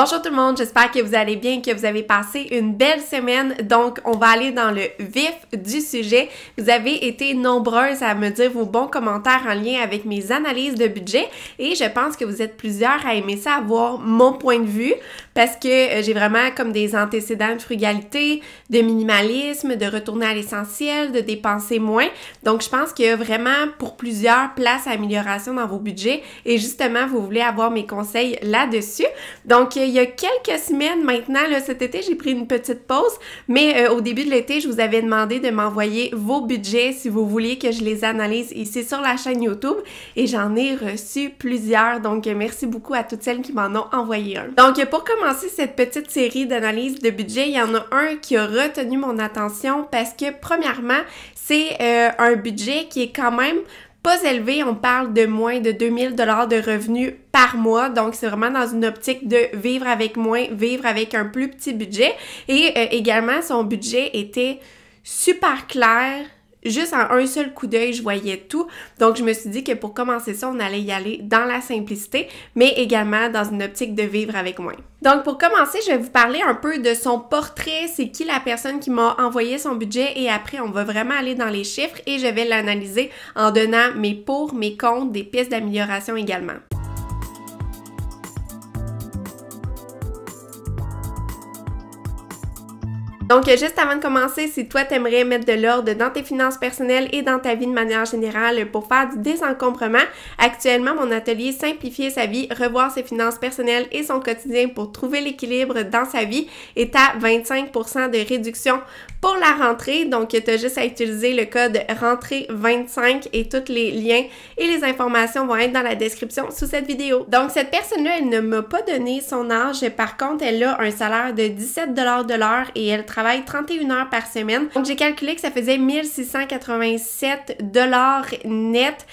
Bonjour tout le monde, j'espère que vous allez bien, que vous avez passé une belle semaine. Donc, on va aller dans le vif du sujet. Vous avez été nombreuses à me dire vos bons commentaires en lien avec mes analyses de budget et je pense que vous êtes plusieurs à aimer ça, avoir mon point de vue parce que j'ai vraiment comme des antécédents de frugalité, de minimalisme, de retourner à l'essentiel, de dépenser moins. Donc, je pense qu'il y a vraiment pour plusieurs places à amélioration dans vos budgets et justement, vous voulez avoir mes conseils là-dessus. Donc, il y a quelques semaines maintenant, là, cet été, j'ai pris une petite pause, mais au début de l'été, je vous avais demandé de m'envoyer vos budgets si vous vouliez que je les analyse ici sur la chaîne YouTube et j'en ai reçu plusieurs, donc merci beaucoup à toutes celles qui m'en ont envoyé un. Donc, pour commencer cette petite série d'analyses de budget, il y en a un qui a retenu mon attention parce que, premièrement, c'est un budget qui est quand même pas élevé, on parle de moins de 2000 $ de revenus par mois, donc c'est vraiment dans une optique de vivre avec moins, vivre avec un plus petit budget et également son budget était super clair. Juste en un seul coup d'œil, je voyais tout. Donc, je me suis dit que pour commencer ça, on allait y aller dans la simplicité, mais également dans une optique de vivre avec moins. Donc, pour commencer, je vais vous parler un peu de son portrait, c'est qui la personne qui m'a envoyé son budget et après, on va vraiment aller dans les chiffres et je vais l'analyser en donnant mes pour, mes contre, des pistes d'amélioration également. Donc, juste avant de commencer, si toi t'aimerais mettre de l'ordre dans tes finances personnelles et dans ta vie de manière générale pour faire du désencombrement, actuellement, mon atelier Simplifier sa vie, revoir ses finances personnelles et son quotidien pour trouver l'équilibre dans sa vie est à 25% de réduction pour la rentrée. Donc, tu as juste à utiliser le code rentrée25 et tous les liens et les informations vont être dans la description sous cette vidéo. Donc, cette personne-là, elle ne m'a pas donné son âge. Par contre, elle a un salaire de 17 $ de l'heure et elle travaille 31 heures par semaine. Donc, j'ai calculé que ça faisait 1687 $ net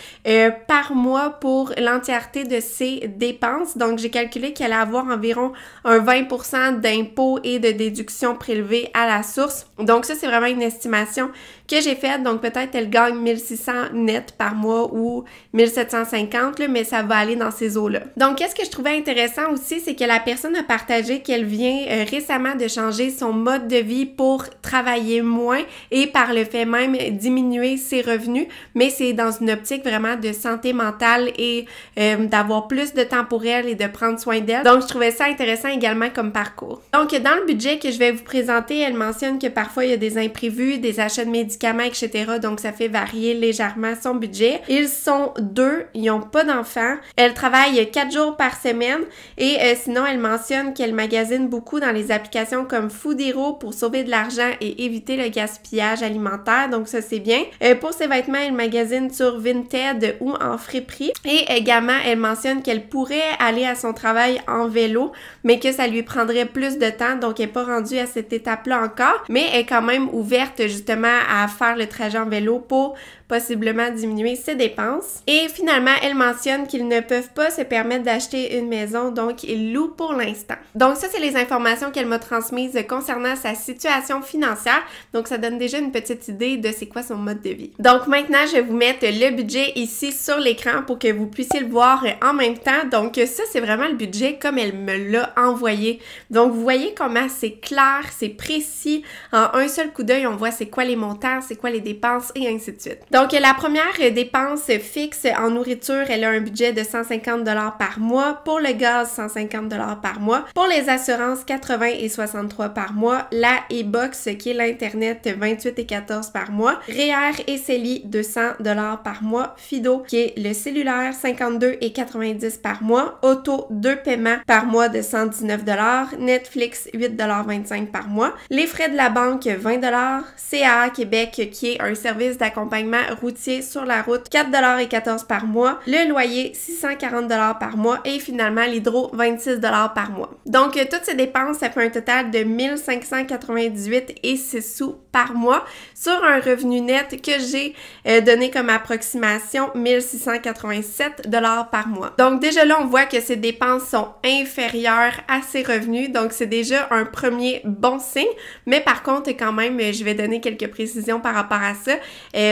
par mois pour l'entièreté de ses dépenses. Donc, j'ai calculé qu'elle allait avoir environ un 20% d'impôts et de déductions prélevées à la source. Donc, ça, c'est vraiment une estimation que j'ai faite. Donc, peut-être elle gagne 1600 net par mois ou 1750, là, mais ça va aller dans ces eaux-là. Donc, qu'est-ce que je trouvais intéressant aussi, c'est que la personne a partagé qu'elle vient récemment de changer son mode de vie pour travailler moins et par le fait même diminuer ses revenus, mais c'est dans une optique vraiment de santé mentale et d'avoir plus de temps pour elle et de prendre soin d'elle. Donc, je trouvais ça intéressant également comme parcours. Donc, dans le budget que je vais vous présenter, elle mentionne que parfois il y a des imprévus, des achats de médicaments, etc. Donc, ça fait varier légèrement son budget. Ils sont deux, ils n'ont pas d'enfants. Elle travaille 4 jours par semaine et sinon, elle mentionne qu'elle magasine beaucoup dans les applications comme Foodero pour sauver de l'argent et éviter le gaspillage alimentaire. Donc, ça, c'est bien. Pour ses vêtements, elle magasine sur Vinted ou en friperie. Et également, elle mentionne qu'elle pourrait aller à son travail en vélo, mais que ça lui prendrait plus de temps. Donc, elle n'est pas rendue à cette étape-là encore, mais elle est quand même ouverte justement à faire le trajet en vélo pour possiblement diminuer ses dépenses. Et finalement, elle mentionne qu'ils ne peuvent pas se permettre d'acheter une maison, donc ils louent pour l'instant. Donc ça, c'est les informations qu'elle m'a transmises concernant sa situation financière. Donc ça donne déjà une petite idée de c'est quoi son mode de vie. Donc maintenant, je vais vous mettre le budget ici sur l'écran pour que vous puissiez le voir en même temps. Donc ça, c'est vraiment le budget comme elle me l'a envoyé. Donc vous voyez comment c'est clair, c'est précis. En un seul coup d'œil, on voit c'est quoi les montants, c'est quoi les dépenses et ainsi de suite. Donc, la première dépense fixe en nourriture, elle a un budget de 150 $ par mois. Pour le gaz, 150 $ par mois. Pour les assurances, 80 et 63 par mois. La e-box, qui est l'Internet, 28 et 14 par mois. REER et CELI, 200 $ par mois. Fido, qui est le cellulaire, 52 et 90 par mois. Auto, 2 paiements par mois de 119 $. Netflix, 8,25 $ par mois. Les frais de la banque, 20 $. CAA Québec, qui est un service d'accompagnement routier sur la route, 4 et 14 par mois. Le loyer, 640 $ par mois. Et finalement, l'hydro, 26 $ par mois. Donc, toutes ces dépenses, ça fait un total de 1580 198 et 6 sous par mois sur un revenu net que j'ai donné comme approximation 1687 $ par mois. Donc déjà là, on voit que ces dépenses sont inférieures à ces revenus, donc c'est déjà un premier bon signe, mais par contre, quand même, je vais donner quelques précisions par rapport à ça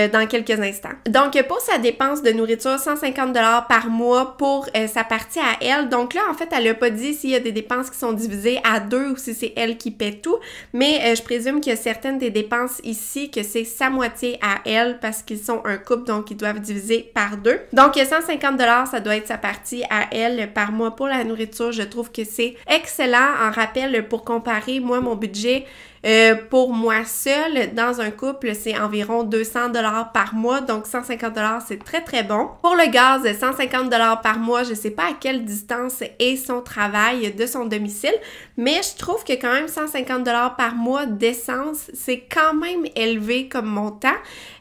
dans quelques instants. Donc pour sa dépense de nourriture, 150 $ par mois pour sa partie à elle. Donc là, en fait, elle n'a pas dit s'il y a des dépenses qui sont divisées à deux ou si c'est elle qui paie tout, mais je présume qu'il y a certaines des dépenses ici que c'est sa moitié à elle parce qu'ils sont un couple, donc ils doivent diviser par deux. Donc 150 $, ça doit être sa partie à elle par mois pour la nourriture. Je trouve que c'est excellent. En rappel, pour comparer, moi, mon budget pour moi seule, dans un couple, c'est environ 200 $ par mois, donc 150 $, c'est très très bon. Pour le gaz, 150 $ par mois, je sais pas à quelle distance est son travail de son domicile, mais je trouve que quand même 150 $ par mois d'essence, c'est quand même élevé comme montant.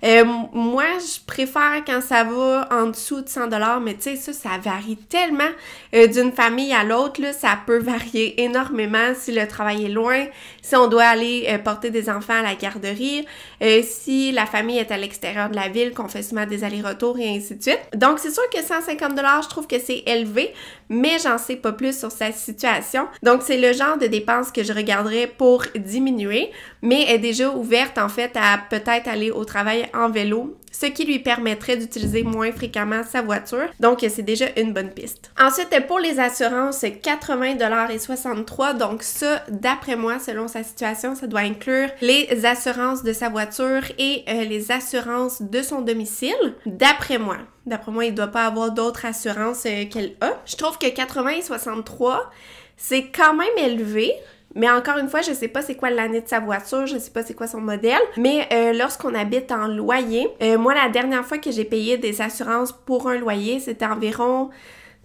Moi, je préfère quand ça va en dessous de 100 $, mais tu sais, ça varie tellement d'une famille à l'autre, là, ça peut varier énormément si le travail est loin, si on doit aller porter des enfants à la garderie, si la famille est à l'extérieur de la ville, qu'on fait souvent des allers-retours et ainsi de suite. Donc, c'est sûr que 150 $, je trouve que c'est élevé, mais j'en sais pas plus sur sa situation. Donc, c'est le genre de dépenses que je regarderais pour diminuer, mais est déjà ouverte, en fait, à peut-être aller au travail en vélo, ce qui lui permettrait d'utiliser moins fréquemment sa voiture. Donc, c'est déjà une bonne piste. Ensuite, pour les assurances, 80 $ et 63 $. Donc, ça, d'après moi, selon sa situation, ça doit inclure les assurances de sa voiture et les assurances de son domicile. D'après moi, il ne doit pas avoir d'autres assurances qu'elle a. Je trouve que 80 et 63, c'est quand même élevé. Mais encore une fois, je sais pas c'est quoi l'année de sa voiture, je sais pas c'est quoi son modèle, mais lorsqu'on habite en loyer, moi la dernière fois que j'ai payé des assurances pour un loyer, c'était environ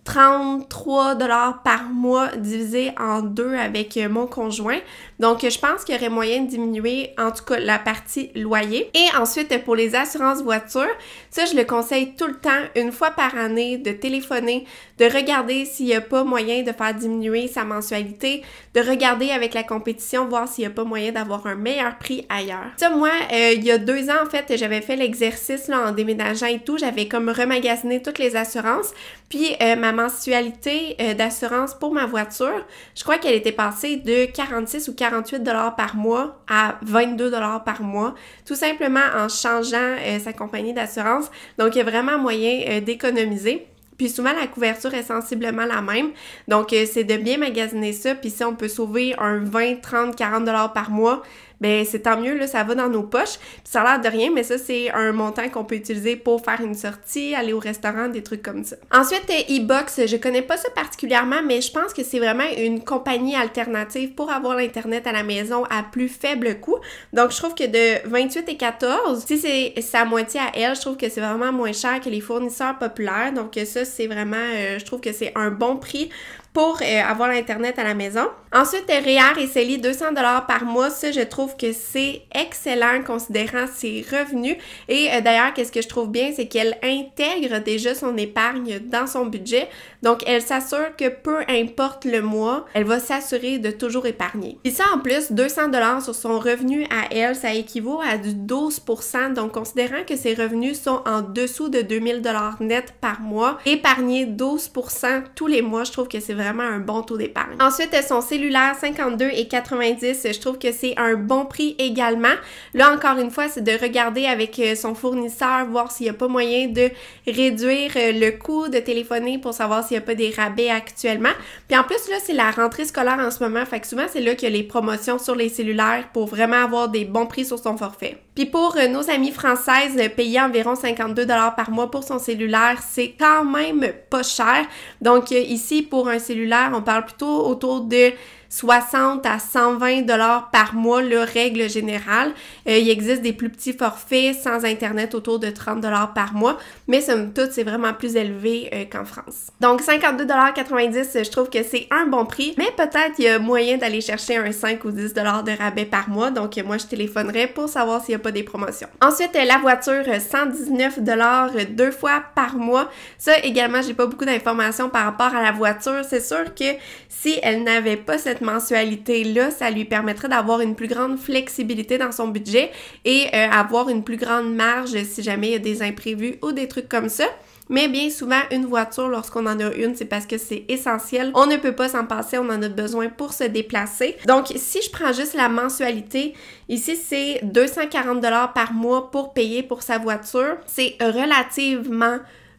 33 $ par mois divisé en deux avec mon conjoint. Donc, je pense qu'il y aurait moyen de diminuer, en tout cas, la partie loyer. Et ensuite, pour les assurances voitures, ça, je le conseille tout le temps, une fois par année, de téléphoner, de regarder s'il n'y a pas moyen de faire diminuer sa mensualité, de regarder avec la compétition, voir s'il n'y a pas moyen d'avoir un meilleur prix ailleurs. Ça, moi, il y a 2 ans, en fait, j'avais fait l'exercice là, en déménageant et tout. J'avais comme remagasiné toutes les assurances. Puis, ma mensualité d'assurance pour ma voiture, je crois qu'elle était passée de 46 ou 48 $ par mois à 22 $ par mois, tout simplement en changeant sa compagnie d'assurance. Donc, il y a vraiment moyen d'économiser. Puis souvent, la couverture est sensiblement la même. Donc, c'est de bien magasiner ça. Puis si on peut sauver un 20, 30, 40 $ par mois, ben c'est tant mieux, là, ça va dans nos poches. Puis ça a l'air de rien, mais ça, c'est un montant qu'on peut utiliser pour faire une sortie, aller au restaurant, des trucs comme ça. Ensuite, e-box, je connais pas ça particulièrement, mais je pense que c'est vraiment une compagnie alternative pour avoir l'Internet à la maison à plus faible coût. Donc, je trouve que de 28 et 14, si c'est sa moitié à elle, je trouve que c'est vraiment moins cher que les fournisseurs populaires. Donc, ça, c'est vraiment, je trouve que c'est un bon prix pour avoir l'Internet à la maison. Ensuite, REER et CELI, 200 $ par mois. Ça, je trouve que c'est excellent considérant ses revenus. Et d'ailleurs, qu'est-ce que je trouve bien, c'est qu'elle intègre déjà son épargne dans son budget. Donc, elle s'assure que peu importe le mois, elle va s'assurer de toujours épargner. Puis ça, en plus, 200 $ sur son revenu à elle, ça équivaut à du 12 %. Donc, considérant que ses revenus sont en dessous de 2000 $ net par mois, épargner 12 % tous les mois, je trouve que c'est vraiment un bon taux d'épargne. Ensuite, son cellulaire 52 et 90, je trouve que c'est un bon prix également. Là, encore une fois, c'est de regarder avec son fournisseur, voir s'il n'y a pas moyen de réduire le coût de téléphoner pour savoir s'il n'y a pas des rabais actuellement. Puis en plus, là, c'est la rentrée scolaire en ce moment, fait que souvent, c'est là qu'il y a les promotions sur les cellulaires pour vraiment avoir des bons prix sur son forfait. Puis pour nos amies françaises, payer environ 52 $ par mois pour son cellulaire, c'est quand même pas cher. Donc ici, pour un cellulaire, on parle plutôt autour de 60 à 120 $ par mois, la règle générale. Il existe des plus petits forfaits sans Internet autour de 30 $ par mois, mais somme toute, c'est vraiment plus élevé qu'en France. Donc 52,90 $, je trouve que c'est un bon prix, mais peut-être il y a moyen d'aller chercher un 5 ou 10 $ de rabais par mois, donc moi je téléphonerais pour savoir s'il n'y a pas des promotions. Ensuite, la voiture, 119 $ 2 fois par mois. Ça également, j'ai pas beaucoup d'informations par rapport à la voiture. C'est sûr que si elle n'avait pas cette cette mensualité-là, ça lui permettrait d'avoir une plus grande flexibilité dans son budget et avoir une plus grande marge si jamais il y a des imprévus ou des trucs comme ça. Mais bien souvent, une voiture, lorsqu'on en a une, c'est parce que c'est essentiel. On ne peut pas s'en passer, on en a besoin pour se déplacer. Donc, si je prends juste la mensualité, ici, c'est 240 $ par mois pour payer pour sa voiture. C'est relativement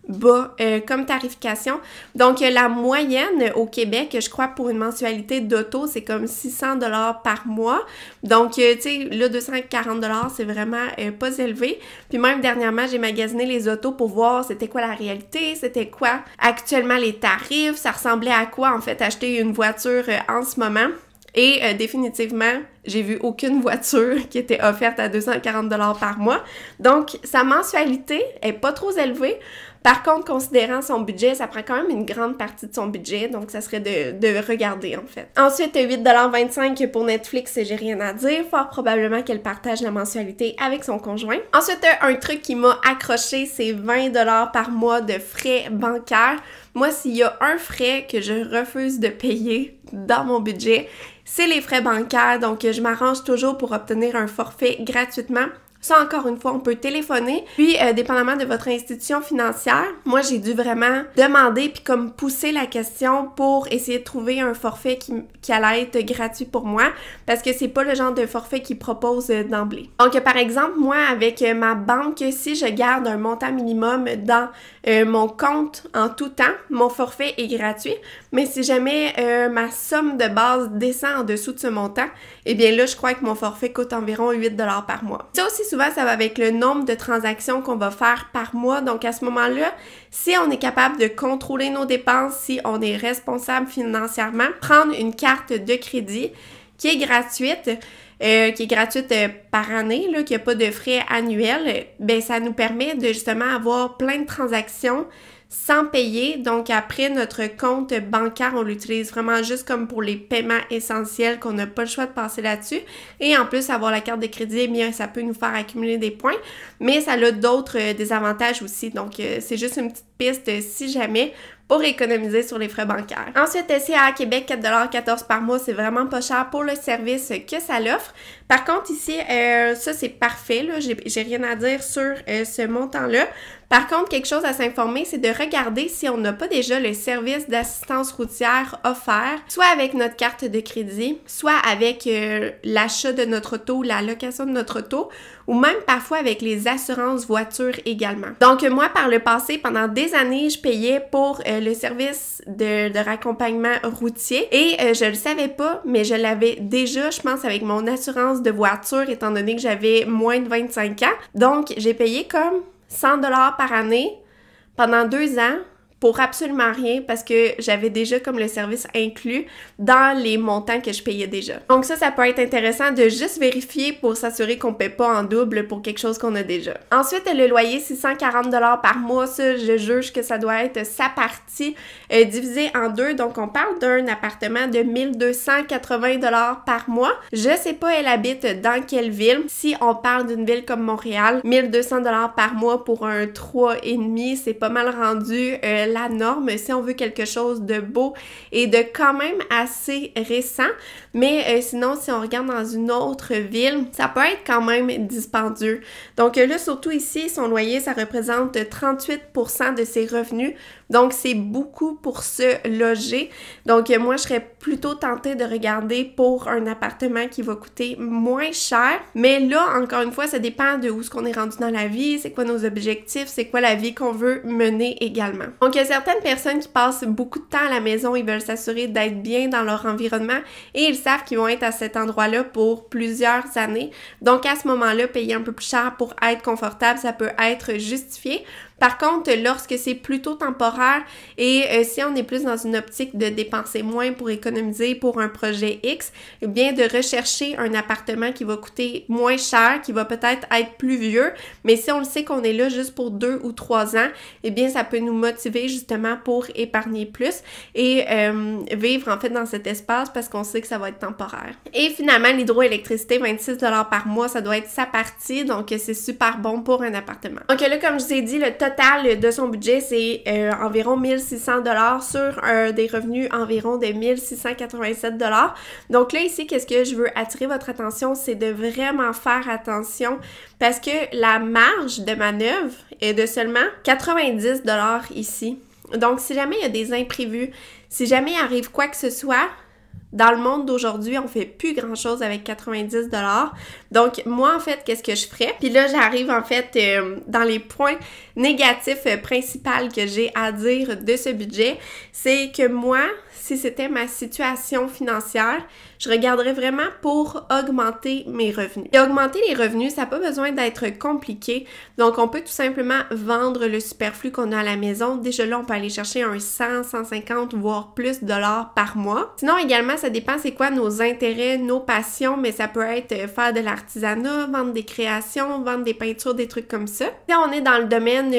bas comme tarification. Donc, la moyenne au Québec, je crois, pour une mensualité d'auto, c'est comme 600 $ par mois. Donc, tu sais, là, 240 $, c'est vraiment pas élevé. Puis même, dernièrement, j'ai magasiné les autos pour voir c'était quoi la réalité, c'était quoi actuellement les tarifs, ça ressemblait à quoi, en fait, acheter une voiture en ce moment. Et définitivement, j'ai vu aucune voiture qui était offerte à 240 $ par mois. Donc, sa mensualité est pas trop élevée. Par contre, considérant son budget, ça prend quand même une grande partie de son budget, donc ça serait de regarder en fait. Ensuite, 8,25 $ pour Netflix, j'ai rien à dire. Fort probablement qu'elle partage la mensualité avec son conjoint. Ensuite, un truc qui m'a accroché, c'est 20 $ par mois de frais bancaires. Moi, s'il y a un frais que je refuse de payer dans mon budget, c'est les frais bancaires. Donc, je m'arrange toujours pour obtenir un forfait gratuitement. Ça, encore une fois, on peut téléphoner. Puis, dépendamment de votre institution financière, moi, j'ai dû vraiment demander puis comme pousser la question pour essayer de trouver un forfait qui allait être gratuit pour moi parce que c'est pas le genre de forfait qu'ils proposent d'emblée. Donc, par exemple, moi, avec ma banque, si je garde un montant minimum dans mon compte en tout temps, mon forfait est gratuit. Mais si jamais ma somme de base descend en dessous de ce montant, eh bien là, je crois que mon forfait coûte environ 8 $ par mois. Ça aussi, souvent, ça va avec le nombre de transactions qu'on va faire par mois. Donc, à ce moment-là, si on est capable de contrôler nos dépenses, si on est responsable financièrement, prendre une carte de crédit qui est gratuite, par année, là, qu'il n'y a pas de frais annuels, ben ça nous permet de justement avoir plein de transactions sans payer. Donc, après, notre compte bancaire, on l'utilise vraiment juste comme pour les paiements essentiels qu'on n'a pas le choix de passer là-dessus. Et en plus, avoir la carte de crédit, eh bien, ça peut nous faire accumuler des points, mais ça a d'autres désavantages aussi. Donc, c'est juste une petite piste si jamais pour économiser sur les frais bancaires. Ensuite, CA Québec, 4,14 $ par mois, c'est vraiment pas cher pour le service que ça l'offre. Par contre, ici, ça c'est parfait, là, j'ai rien à dire sur ce montant-là. Par contre, quelque chose à s'informer, c'est de regarder si on n'a pas déjà le service d'assistance routière offert, soit avec notre carte de crédit, soit avec l'achat de notre auto, la location de notre auto, ou même parfois avec les assurances voitures également. Donc moi, par le passé, pendant des années, je payais pour le service de raccompagnement routier et je le savais pas, mais je l'avais déjà, je pense, avec mon assurance de voiture, étant donné que j'avais moins de 25 ans. Donc, j'ai payé comme 100 $ par année pendant 2 ans pour absolument rien parce que j'avais déjà comme le service inclus dans les montants que je payais déjà. Donc ça peut être intéressant de juste vérifier pour s'assurer qu'on ne paie pas en double pour quelque chose qu'on a déjà. Ensuite, le loyer, 640 $ par mois, ça, je juge que ça doit être sa partie divisée en deux. Donc on parle d'un appartement de 1280 $ par mois. Je sais pas elle habite dans quelle ville. Si on parle d'une ville comme Montréal, 1200 $ par mois pour un 3,5, c'est pas mal rendu la norme si on veut quelque chose de beau et de quand même assez récent. Mais sinon, si on regarde dans une autre ville, ça peut être quand même dispendieux. Donc là, surtout ici, son loyer, ça représente 38% de ses revenus. Donc, c'est beaucoup pour se loger. Donc, moi, je serais plutôt tentée de regarder pour un appartement qui va coûter moins cher. Mais là, encore une fois, ça dépend de où est-ce qu'on est rendu dans la vie, c'est quoi nos objectifs, c'est quoi la vie qu'on veut mener également. Donc, il y a certaines personnes qui passent beaucoup de temps à la maison, ils veulent s'assurer d'être bien dans leur environnement et ils savent qu'ils vont être à cet endroit-là pour plusieurs années. Donc, à ce moment-là, payer un peu plus cher pour être confortable, ça peut être justifié. Par contre, lorsque c'est plutôt temporaire et si on est plus dans une optique de dépenser moins pour économiser pour un projet X, eh bien de rechercher un appartement qui va coûter moins cher, qui va peut-être être plus vieux, mais si on le sait qu'on est là juste pour 2 ou 3 ans, eh bien ça peut nous motiver justement pour épargner plus et vivre en fait dans cet espace parce qu'on sait que ça va être temporaire. Et finalement, l'hydroélectricité, 26 $ par mois, ça doit être sa partie, donc c'est super bon pour un appartement. Donc là, comme je vous ai dit, le total total de son budget, c'est environ 1600 $ sur des revenus environ de 1687 $. Donc là, ici, qu'est-ce que je veux attirer votre attention, c'est de vraiment faire attention parce que la marge de manœuvre est de seulement 90 $ ici. Donc, si jamais il y a des imprévus, si jamais il arrive quoi que ce soit, dans le monde d'aujourd'hui, on fait plus grand-chose avec 90 $. Donc, moi, en fait, qu'est-ce que je ferais? Puis là, j'arrive, en fait, dans les points négatifs principaux que j'ai à dire de ce budget, c'est que moi, si c'était ma situation financière, je regarderais vraiment pour augmenter mes revenus. Et augmenter les revenus, ça n'a pas besoin d'être compliqué. Donc, on peut tout simplement vendre le superflu qu'on a à la maison. Déjà là, on peut aller chercher un 100, 150, voire plus $, par mois. Sinon, également, ça dépend c'est quoi nos intérêts, nos passions, mais ça peut être faire de l'artisanat, vendre des créations, vendre des peintures, des trucs comme ça. Si on est dans le domaine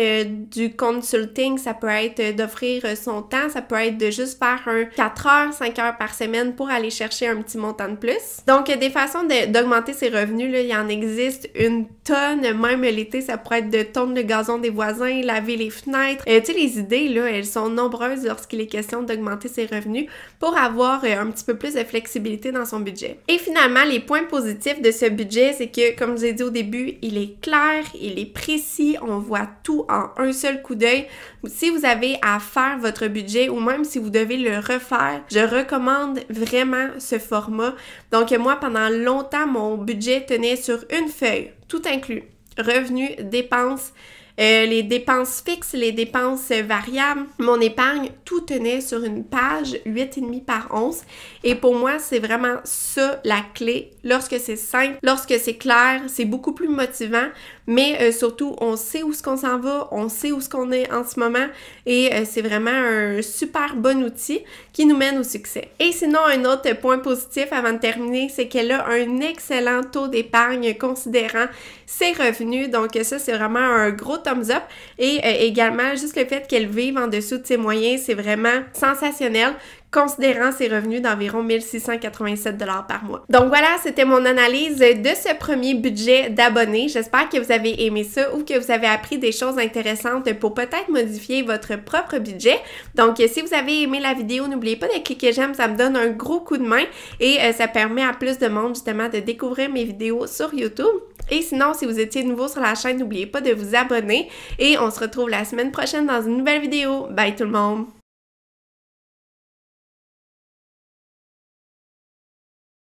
du consulting, ça peut être d'offrir son temps, ça peut être de juste faire un 4 heures, 5 heures par semaine pour aller chercher un petit montant de plus. Donc, des façons d'augmenter ses revenus, là, il y en existe une tonne, même l'été, ça pourrait être de tondre le gazon des voisins, laver les fenêtres. Tu sais, les idées, là, elles sont nombreuses lorsqu'il est question d'augmenter ses revenus pour avoir un petit peu plus de flexibilité dans son budget. Et finalement, les points positifs de ce budget, c'est que, comme je vous ai dit au début, il est clair, il est précis, on voit tout en un seul coup d'œil. Si vous avez à faire votre budget ou même si vous devez le refaire, je recommande vraiment ce format. Donc moi, pendant longtemps, mon budget tenait sur une feuille, tout inclus. Revenus, dépenses, les dépenses fixes, les dépenses variables, mon épargne, tout tenait sur une page 8,5 par 11. Et pour moi, c'est vraiment ça la clé. Lorsque c'est simple, lorsque c'est clair, c'est beaucoup plus motivant, mais surtout, on sait où est-ce qu'on s'en va, on sait où est-ce qu'on est en ce moment et c'est vraiment un super bon outil qui nous mène au succès. Et sinon, un autre point positif avant de terminer, c'est qu'elle a un excellent taux d'épargne considérant ses revenus. Donc ça, c'est vraiment un gros thumbs up. Et également, juste le fait qu'elle vive en dessous de ses moyens, c'est vraiment sensationnel, considérant ses revenus d'environ 1687 $ par mois. Donc voilà, c'était mon analyse de ce premier budget d'abonnés. J'espère que vous avez aimé ça ou que vous avez appris des choses intéressantes pour peut-être modifier votre propre budget. Donc si vous avez aimé la vidéo, n'oubliez pas de cliquer j'aime, ça me donne un gros coup de main et ça permet à plus de monde justement de découvrir mes vidéos sur YouTube. Et sinon, si vous étiez nouveau sur la chaîne, n'oubliez pas de vous abonner et on se retrouve la semaine prochaine dans une nouvelle vidéo. Bye tout le monde!